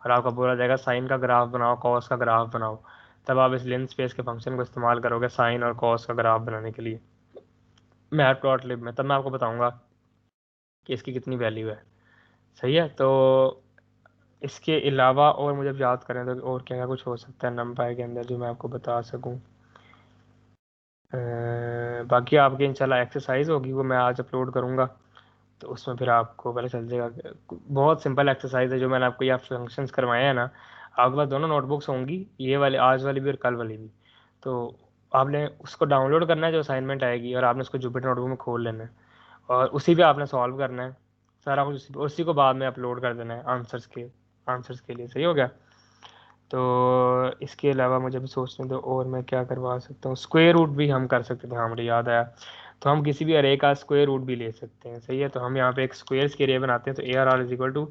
और आपको बोला जाएगा साइन का ग्राफ बनाओ, कॉस का ग्राफ बनाओ, तब आप इस लिन स्पेस के फंक्शन को इस्तेमाल करोगे साइन और कॉस का ग्राफ बनाने के लिए मैटप्लॉटलिब में। तब मैं आपको बताऊंगा कि इसकी कितनी वैल्यू है। सही है। तो इसके अलावा और मुझे याद करें तो और क्या क्या कुछ हो सकता है नमपाई के अंदर जो मैं आपको बता सकूं। बाकी आपकी इंशाल्लाह एक्सरसाइज होगी वो मैं आज अपलोड करूंगा, तो उसमें फिर आपको पता चल जाएगा। बहुत सिंपल एक्सरसाइज है जो मैंने आपको ये फंक्शंस करवाए हैं ना। आपके पास दोनों नोटबुक्स होंगी, ये वाली आज वाली भी और कल वाली भी। तो आपने उसको डाउनलोड करना है जो असाइनमेंट आएगी, और आपने उसको जुपिटर नोटबुक में खोल लेना है और उसी पे आपने सॉल्व करना है सारा कुछ। उसी को बाद में अपलोड कर देना है आंसर्स के लिए। सही हो गया। तो इसके अलावा मुझे भी सोचने दो और मैं क्या करवा सकता हूँ। स्क्वायर रूट भी हम कर सकते थे, हाँ मुझे याद आया। तो हम किसी भी अरे का स्क्वायर रूट भी ले सकते हैं। सही है। तो हम यहाँ पे एक स्क्वायर्स की अरे बनाते हैं। तो A R R is equal to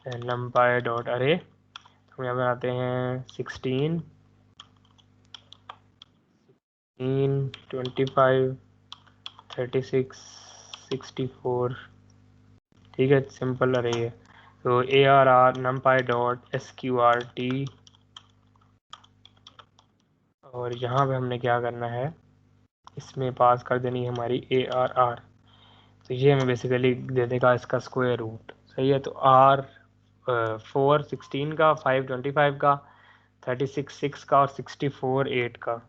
numpy dot array, हम यहाँ बनाते हैं 16 25 36 64। ठीक है। सिंपल अरे है। तो A R R numpy dot S Q R T, और यहाँ पे हमने क्या करना है, इसमें पास कर देनी है हमारी ए आर आर। तो ये हमें बेसिकली दे देगा इसका स्क्वायर रूट। सही है। तो आर 4 16 का, 5 25 का, 36 6 का और 64 8 का।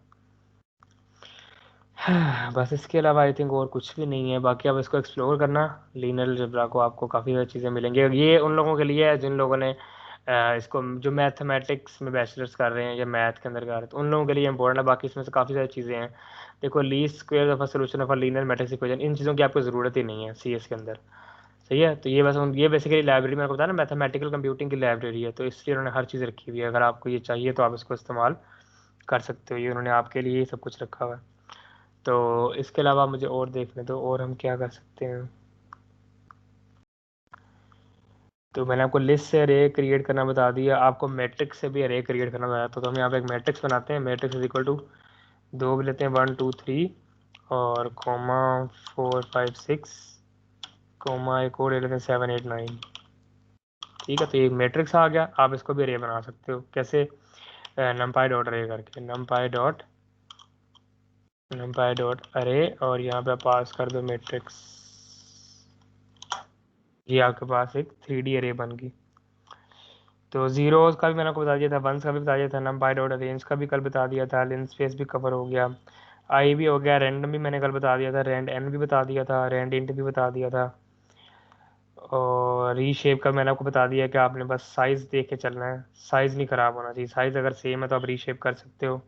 बस इसके अलावा आई थिंक और कुछ भी नहीं है। बाकी आप इसको एक्सप्लोर करना, लीनियर अलजेब्रा को आपको काफ़ी सारी चीज़ें मिलेंगी। ये उन लोगों के लिए है जिन लोगों ने इसको जो मैथमेटिक्स में बैचलर्स कर रहे हैं या मैथ के अंदर कर रहे हैं, तो उन लोगों के लिए इंपॉर्टेंट है। बाकी इसमें से काफ़ी सारी चीज़ें हैं। देखो least square of a solution of a linear matrix equation, इन चीज़ों की आपको ज़रूरत ही नहीं है सी एस के अंदर। सही है। तो ये बस ये बेसिकली लाइब्रेरी मैंने बताया ना मैथमेटिकल कंप्यूटिंग की लाइब्रेरी है, तो इसलिए उन्होंने हर चीज़ रखी हुई है। अगर आपको ये चाहिए तो आप इसको इस्तेमाल कर सकते हो, ये उन्होंने आपके लिए सब कुछ रखा हुआ है। तो इसके अलावा मुझे और देखने दो और हम क्या कर सकते हैं। तो मैंने आपको लिस्ट से अरे क्रिएट करना बता दिया, आपको मैट्रिक्स से भी अरे क्रिएट करना बताया। तो हम यहाँ पे एक मैट्रिक्स बनाते हैं। मैट्रिक्स इज इक्वल टू दो भी लेते हैं 1 2 3 और कॉमा 4 5 6 कॉमा एक और ले लेते हैं 7 8 9। ठीक है। तो ये मैट्रिक्स आ गया। आप इसको भी अरे बना सकते हो कैसे, नमपाई डॉट अरे करके, नमपाई डॉट अरे और यहाँ पे पास कर दो मैट्रिक्स। ये आपके पास एक 3D अरे बन गई। तो जीरोस का भी मैंने आपको बता दिया था, वंस का भी बता दिया था, नमपाई डॉट रेंज का भी कल बता दिया था, लिन स्पेस भी कवर हो गया, आई भी हो गया, रैंडम भी मैंने कल बता दिया था, रैंड एन भी बता दिया था, रैंड इंट भी बता दिया था, और रीशेप का मैंने आपको बता दिया कि आपने बस साइज़ देख के चलना है, साइज़ नहीं ख़राब होना चाहिए। साइज़ अगर सेम है तो आप रीशेप कर सकते हो।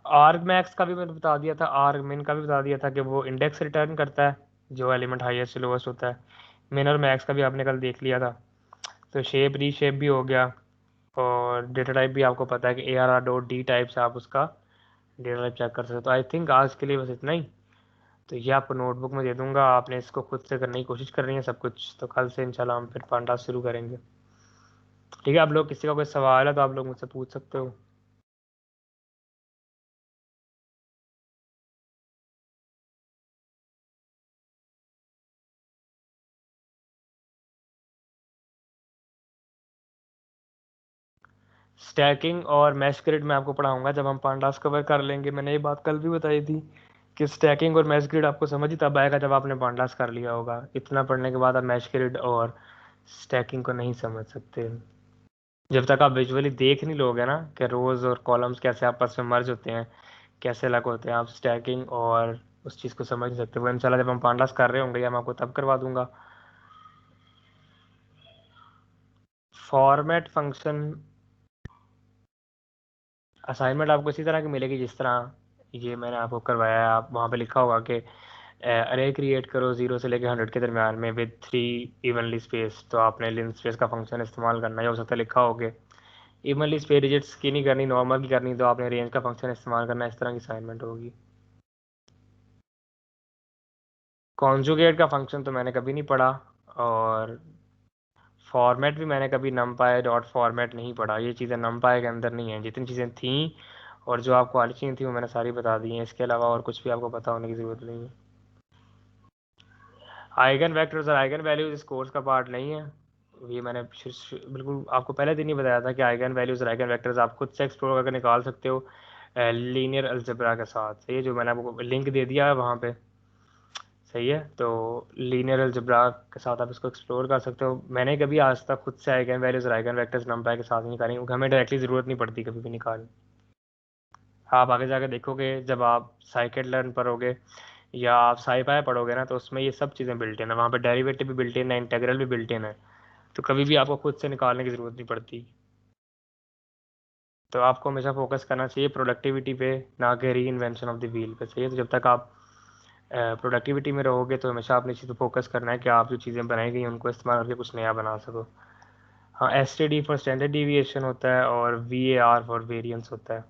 आर्ग मैक्स का भी मैंने बता दिया था, आर्ग मिन का भी बता दिया था कि वो इंडेक्स रिटर्न करता है जो एलिमेंट हाईएस्ट से लोएस्ट होता है। मिन और मैक्स का भी आपने कल देख लिया था। तो शेप रीशेप भी हो गया, और डेटा टाइप भी आपको पता है कि ए R R dot D type से आप उसका डेटा टाइप चेक कर सकते हो। तो आई थिंक आज के लिए बस इतना ही। तो ये आपको नोटबुक में दे दूंगा, आपने इसको खुद से करने की कोशिश करनी है सब कुछ। तो कल से इंशाल्लाह हम फिर पांडास शुरू करेंगे। ठीक है। आप लोग किसी का कोई सवाल है तो आप लोग मुझसे पूछ सकते हो। स्टैकिंग और मैश ग्रिड मैं आपको पढ़ाऊंगा जब हम पांडास कवर कर लेंगे। मैंने ये बात कल भी बताई थी कि स्टैकिंग और मैश ग्रिड आपको समझ ही तब आएगा जब आपने पांडास कर लिया होगा। इतना पढ़ने के बाद आप मैश ग्रिड और स्टैकिंग को नहीं समझ सकते जब तक आप विजुअली देख नहीं लोगे ना कि रोज और कॉलम्स कैसे आपस में मर्ज होते हैं, कैसे अलग होते हैं। आप स्टैकिंग और उस चीज़ को समझ नहीं सकते। वो इंशाल्लाह जब हम पांडास कर रहे होंगे या मैं आपको तब करवा दूंगा। फॉर्मेट फंक्शन असाइनमेंट आपको इसी तरह की मिलेगी जिस तरह ये मैंने आपको करवाया है। आप वहाँ पे लिखा होगा कि अरे क्रिएट करो 0 से लेकर 100 के दरमियान में विद 3 इवनली स्पेस। तो आपने लिन स्पेस का फंक्शन इस्तेमाल करना है। हो सकता है लिखा होगा इवनली स्पेस डिजिट्स की नहीं करनी, नॉर्मल की करनी, तो आपने रेंज का फंक्शन इस्तेमाल करना है। इस तरह की असाइनमेंट होगी। कॉन्जुगेट का फंक्शन तो मैंने कभी नहीं पढ़ा, और फॉर्मेट भी मैंने कभी नमपाई डॉट फॉर्मेट नहीं पढ़ा। ये चीज़ें नमपाई के अंदर नहीं हैं। जितनी चीज़ें थी और जो आपको आनी चाहिए थी वो मैंने सारी बता दी हैं। इसके अलावा और कुछ भी आपको पता होने की ज़रूरत नहीं है। आइगन वेक्टर्स और आइगन वैल्यूज इस कोर्स का पार्ट नहीं है। ये मैंने बिल्कुल आपको पहले दिन ही बताया था कि आइगन वैल्यूज और आइगन वेक्टर्स आप खुद से एक्सप्लोर करके निकाल सकते हो लीनियर अलजेब्रा के साथ। सही है, जो मैंने आपको लिंक दे दिया है वहाँ पे। सही है, तो लीनियर अलजेब्रा के साथ आप इसको एक्सप्लोर कर सकते हो। मैंने कभी आज तक खुद से आइगन वैल्यूज और आइगन वेक्टर्स नंपाई के साथ नहीं निकाली, क्योंकि हमें डायरेक्टली ज़रूरत नहीं पड़ती कभी भी निकालनी। आप आगे जाके देखोगे जब आप साइकिट लर्न पढ़ोगे या आप साईपाई पढ़ोगे ना, तो उसमें ये सब चीज़ें बिल्ट इन है। वहाँ पे डेरिवेटिव भी बिल्ट इन है, इंटेग्रल भी बिल्ट इन है। तो कभी भी आपको खुद से निकालने की ज़रूरत नहीं पड़ती। तो आपको हमेशा फोकस करना चाहिए प्रोडक्टिविटी पे, ना कि री इन्वेंशन ऑफ द व्हील पे। सही है, तो जब तक आप प्रोडक्टिविटी में रहोगे तो हमेशा आपने चीज़ पे फोकस करना है कि आप जो चीज़ें बनाई गई हैं उनको इस्तेमाल करके कुछ नया बना सको। हाँ, S T D for standard deviation होता है और V A R for variance होता है।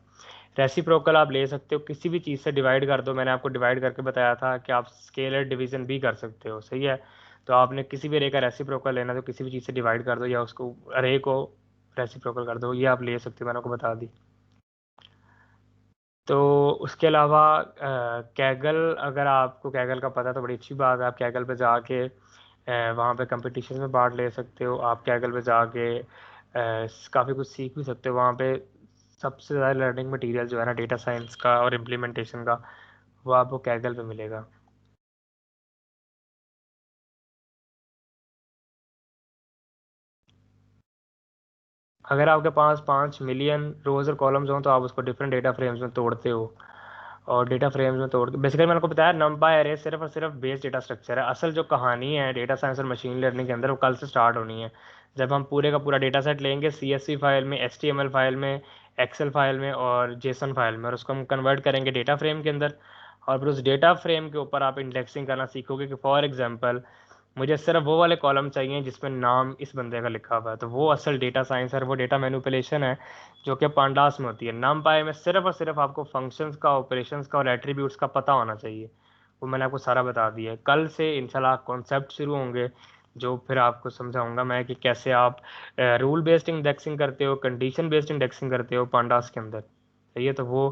रेसिप्रोकल आप ले सकते हो, किसी भी चीज़ से डिवाइड कर दो। मैंने आपको डिवाइड करके बताया था कि आप स्केलर डिवीजन भी कर सकते हो। सही है, तो आपने किसी भी अरे का रेसिप्रोकल लेना तो किसी भी चीज़ से डिवाइड कर दो या उसको अरे को रेसिप्रोकल कर दो, ये आप ले सकते हो, मैंने आपको बता दी। तो उसके अलावा कैगल, अगर आपको कैगल का पता है तो बड़ी अच्छी बात है। आप कैगल पे जाके वहाँ पे कंपटीशन में पार्ट ले सकते हो। आप कैगल पे जाके काफ़ी कुछ सीख भी सकते हो। वहाँ पे सबसे ज़्यादा लर्निंग मटेरियल जो है ना डेटा साइंस का और इम्प्लीमेंटेशन का, वो आपको कैगल पे मिलेगा। अगर आपके पास 5 मिलियन रोज और कॉलम्स हों तो आप उसको डिफरेंट डेटा फ्रेम्स में तोड़ते हो, और डेटा फ्रेम्स में तोड़ के बेसिकली मैंने आपको बताया नंपाई अरे सिर्फ और सिर्फ बेस डेटा स्ट्रक्चर है। असल जो कहानी है डेटा साइंस और मशीन लर्निंग के अंदर वो कल से स्टार्ट होनी है, जब हम पूरे का पूरा डेटा सेट लेंगे CSV फाइल में, HTML फाइल में, एक्सेल फाइल में और जेसन फाइल में, और उसको हम कन्वर्ट करेंगे डेटा फ्रेम के अंदर। और फिर उस डेटा फ्रेम के ऊपर आप इंडेक्सिंग करना सीखोगे कि फॉर एग्जांपल मुझे सिर्फ वो वाले कॉलम चाहिए जिसमें नाम इस बंदे का लिखा हुआ है। तो वो असल डेटा साइंस है, वो डेटा मैनिपुलेशन है जो कि पांडास में होती है। नमपाई में सिर्फ और सिर्फ आपको फंक्शंस का, ऑपरेशंस का और एट्रीब्यूट्स का पता होना चाहिए। वो मैंने आपको सारा बता दिया है। कल से इंशाल्लाह कॉन्सेप्ट शुरू होंगे जो फिर आपको समझाऊंगा मैं कि कैसे आप रूल बेस्ड इंडेक्सिंग करते हो, कंडीशन बेस्ड इंडेक्सिंग करते हो पांडास के अंदर। सही है, तो वो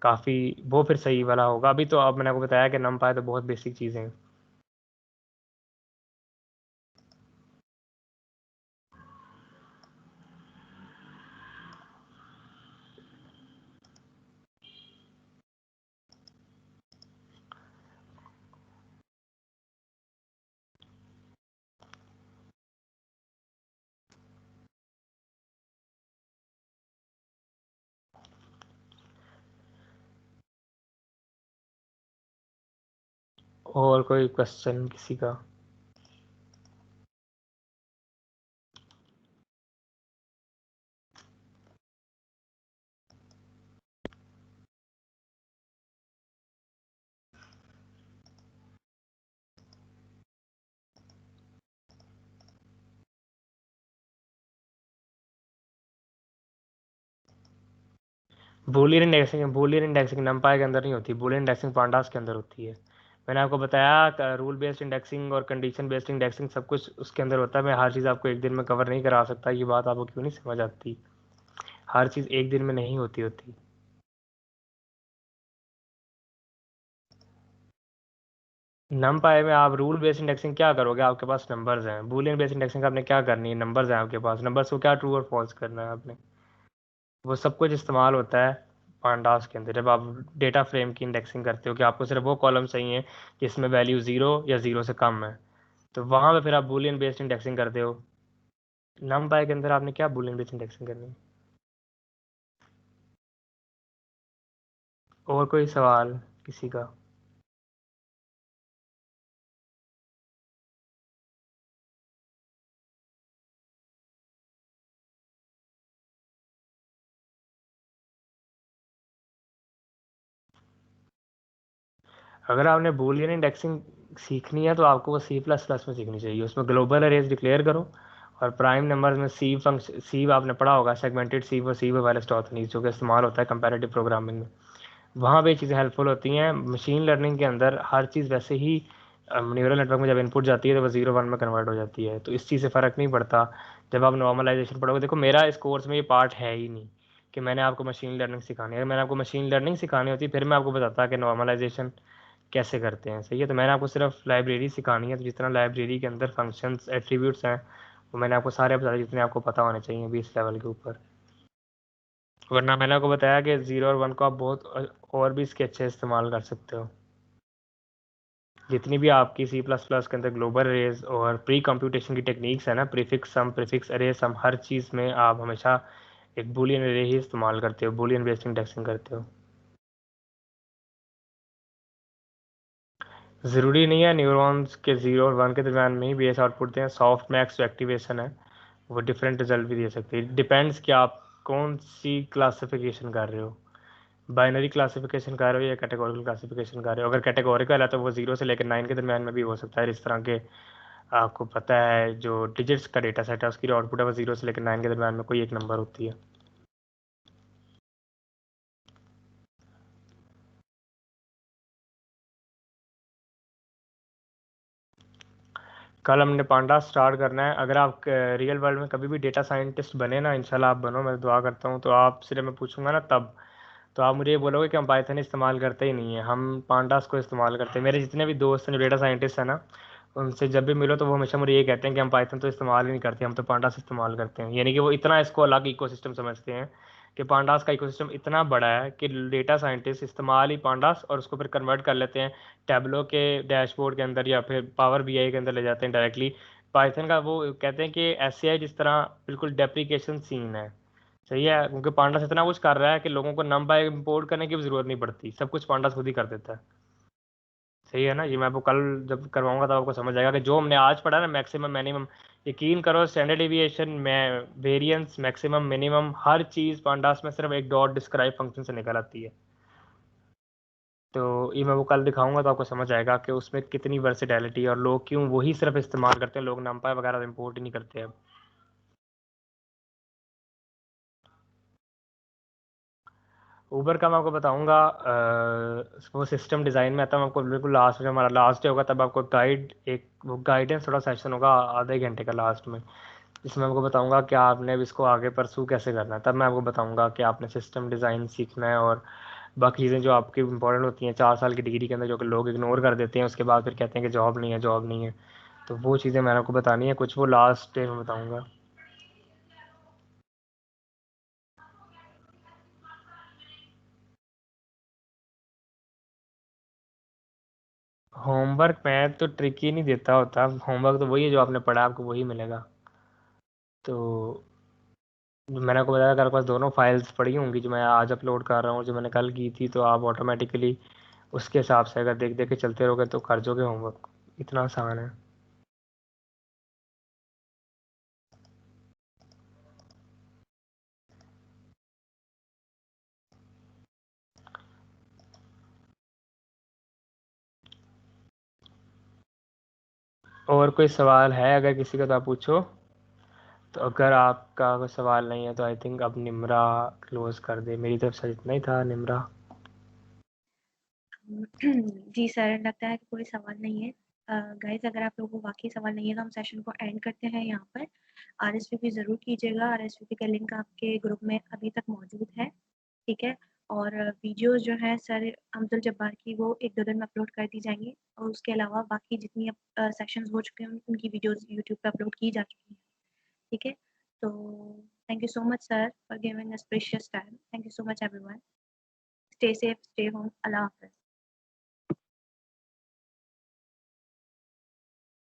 काफ़ी वो फिर सही वाला होगा। अभी तो अब मैंने आपको बताया कि नमपाई तो बहुत बेसिक चीज़ें हैं। और कोई क्वेश्चन किसी का? बूलियन इंडेक्सिंग नमपाई के अंदर नहीं होती, बूलियन इंडेक्सिंग पांडास के अंदर होती है। मैंने आपको बताया रूल बेस्ड इंडेक्सिंग और कंडीशन बेस्ड इंडेक्सिंग सब कुछ उसके अंदर होता है। मैं हर चीज़ आपको एक दिन में कवर नहीं करा सकता। ये बात आपको क्यों नहीं समझ आती? हर चीज़ एक दिन में नहीं होती। नमपाई में आप रूल बेस्ड इंडेक्सिंग क्या करोगे? आपके पास नंबर्स हैं। बूलियन बेस्ड इंडेक्सिंग आपने क्या करनी है? नंबर्स हैं आपके पास, नंबर्स को क्या ट्रू और फॉल्स करना है आपने। वो सब कुछ इस्तेमाल होता है पांडास के अंदर जब आप डेटा फ्रेम की इंडेक्सिंग करते हो कि आपको सिर्फ वो कॉलम चाहिए जिसमें वैल्यू 0 या 0 से कम है, तो वहाँ पे फिर आप बूलियन बेस्ड इंडेक्सिंग करते हो। नमपाई के अंदर आपने क्या बूलियन बेस्ड इंडेक्सिंग करनी है? और कोई सवाल किसी का? अगर आपने बूलियन इंडेक्सिंग सीखनी है तो आपको वो C++ में सीखनी चाहिए। उसमें ग्लोबल अरेज डिक्लेयर करो और प्राइम नंबर्स में सी फंक्शन, सी आपने पढ़ा होगा सेगमेंटेड सी वो सी वाले स्टॉथनीज जो कि इस्तेमाल होता है कंपैरेटिव प्रोग्रामिंग में। वहाँ पे ये चीज़ें हेल्पफुल होती हैं। मशीन लर्निंग के अंदर हर चीज़ वैसे ही न्यूरल नेटवर्क में जब इनपुट जाती है तो वो 0 1 में कन्वर्ट हो जाती है, तो इस चीज़ से फ़र्क नहीं पड़ता। जब आप नॉर्मलाइजेशन पढ़ोगे, देखो मेरा इस कोर्स में ये पार्ट है ही नहीं कि मैंने आपको मशीन लर्निंग सिखानी है। अगर मैंने आपको मशीन लर्निंग सिखानी होती फिर मैं आपको बताता कि नॉर्मलाइजेशन कैसे करते हैं, सही है। तो मैंने आपको सिर्फ लाइब्रेरी सिखानी है, तो जितना लाइब्रेरी के अंदर फंक्शंस एट्रीब्यूट्स हैं वो मैंने आपको सारे बता दिए जितने आपको पता होने चाहिए 20 लेवल के ऊपर। वरना मैंने आपको बताया कि 0 और 1 को आप बहुत और भी इसके अच्छे इस्तेमाल कर सकते हो। जितनी भी आपकी C++ के अंदर ग्लोबल अरेज और प्री कंप्यूटेशन की टेक्निक्स है ना, प्रीफिक्स सम, प्रीफिक्स अरे सम, हर चीज़ में आप हमेशा एक बूलियन अरे ही इस्तेमाल करते हो, बूलियन बेस्ड इंडेक्सिंग करते हो। ज़रूरी नहीं है न्यूरॉन्स के 0 और 1 के दरमियान में ही बेस आउटपुट दें। सॉफ्ट मैक्स जो एक्टिवेशन है वो डिफरेंट रिजल्ट भी दे सकती है। डिपेंड्स कि आप कौन सी क्लासिफिकेशन कर रहे हो, बाइनरी क्लासिफिकेशन कर रहे हो या कैटेगोरिकल क्लासिफिकेशन कर रहे हो। अगर कैटेगोरिकल है तो वो 0 से लेकर 9 के दरमियान में भी हो सकता है। इस तरह के आपको पता है जो डिजिट्स का डेटा सेट है उसकी जो आउटपुट है वो 0 से लेकर 9 के दरमियान में कोई एक नंबर होती है। कल हमने पांडा स्टार्ट करना है। अगर आप रियल वर्ल्ड में कभी भी डेटा साइंटिस्ट बने ना, इंशाल्लाह आप बनो, मैं दुआ करता हूँ, तो आपसे जब मैं पूछूंगा ना तब तो आप मुझे ये बोलोगे कि हम पाइथन इस्तेमाल करते ही नहीं है, हम पांडास को इस्तेमाल करते हैं। मेरे जितने भी दोस्त हैं जो डेटा साइंटिस्ट हैं ना, उनसे जब भी मिलो तो वो हमेशा मुझे ये कहते हैं कि हम पाइथन तो इस्तेमाल ही नहीं करते, हम तो पांडास इस्तेमाल करते हैं। यानी कि वो इतना इसको अलग इकोसिस्टम समझते हैं कि पांडास का इकोसिस्टम इतना बड़ा है कि डेटा साइंटिस्ट इस्तेमाल ही पांडास और उसको फिर कन्वर्ट कर लेते हैं टैबलो के डैशबोर्ड के अंदर या फिर पावर बीआई के अंदर ले जाते हैं डायरेक्टली। पाइथन का वो कहते हैं कि ऐसे है जिस तरह बिल्कुल डेप्रीकेशन सीन है, सही है, क्योंकि पांडास इतना कुछ कर रहा है कि लोगों को नंबर इंपोर्ट करने की भी जरूरत नहीं पड़ती, सब कुछ पांडास खुद ही कर देता है। सही है ना, ये मैं आपको कल जब करवाऊंगा तब आपको समझ आएगा कि जो हमने आज पढ़ा ना मैक्सिमम मिनिमम, यकीन करो स्टैंडर्ड डिविएशन में वेरिएंस मैक्सिमम मिनिमम हर चीज़ पांडास में सिर्फ एक डॉट डिस्क्राइब फंक्शन से निकल आती है। तो ये मैं वो कल दिखाऊंगा तो आपको समझ आएगा कि उसमें कितनी वर्सेटैलिटी है और लोग क्यों वही सिर्फ इस्तेमाल करते हैं, लोग नंपाई वगैरह इंपोर्ट ही नहीं करते अब। ऊबर का मैं आपको बताऊंगा वो सिस्टम डिज़ाइन में आता है। मैं आपको बिल्कुल लास्ट में, हमारा लास्ट डे होगा तब आपको गाइड, एक वो गाइडेंस थोड़ा सेशन होगा आधे घंटे का लास्ट में, जिसमें आपको बताऊंगा कि आपने अब इसको आगे परसू कैसे करना है। तब मैं आपको बताऊंगा कि आपने सिस्टम डिज़ाइन सीखना है और बाकी चीज़ें जो आपकी इंपॉर्टेंट होती हैं 4 साल की डिग्री के अंदर जो कि लोग इग्नोर कर देते हैं, उसके बाद फिर कहते हैं कि जॉब नहीं है, जॉब नहीं है। तो वो चीज़ें मैंने आपको बतानी है, कुछ वो लास्ट डे में बताऊँगा। होमवर्क मैं तो ट्रिकी नहीं देता होता, होमवर्क तो वही है जो आपने पढ़ा आपको वही मिलेगा। तो मैंने आपको बताया, अगर आपके पास दोनों फाइल्स पड़ी होंगी जो मैं आज अपलोड कर रहा हूँ जो मैंने कल की थी, तो आप ऑटोमेटिकली उसके हिसाब से अगर देख देख के चलते रहोगे तो कर जोगे होमवर्क। इतना आसान है। और कोई सवाल है अगर किसी का तो आप पूछो। तो अगर आपका कोई सवाल नहीं है तो आई थिंक अब निम्रा क्लोज कर दे। मेरी तरफ से इतना ही था, निम्रा। जी सर, लगता है कि कोई सवाल नहीं है। गाइस, अगर आप लोगों को वाकई सवाल नहीं है तो हम सेशन को एंड करते हैं यहाँ पर। आरएसवीपी ज़रूर कीजिएगा, आरएसवीपी का लिंक आपके ग्रुप में अभी तक मौजूद है, ठीक है। और वीडियोस जो है सर अब्दुल जब्बार की वो 1-2 दिन में अपलोड कर दी जाएंगी, और उसके अलावा बाकी जितनी सेशंस हो चुके हैं उनकी वीडियोस यूट्यूब पे अपलोड की जा चुकी हैं, ठीक है। तो Thank you so much, sir, for giving us precious time. Thank you so much, everyone. Stay safe, stay home. Allah Hafiz.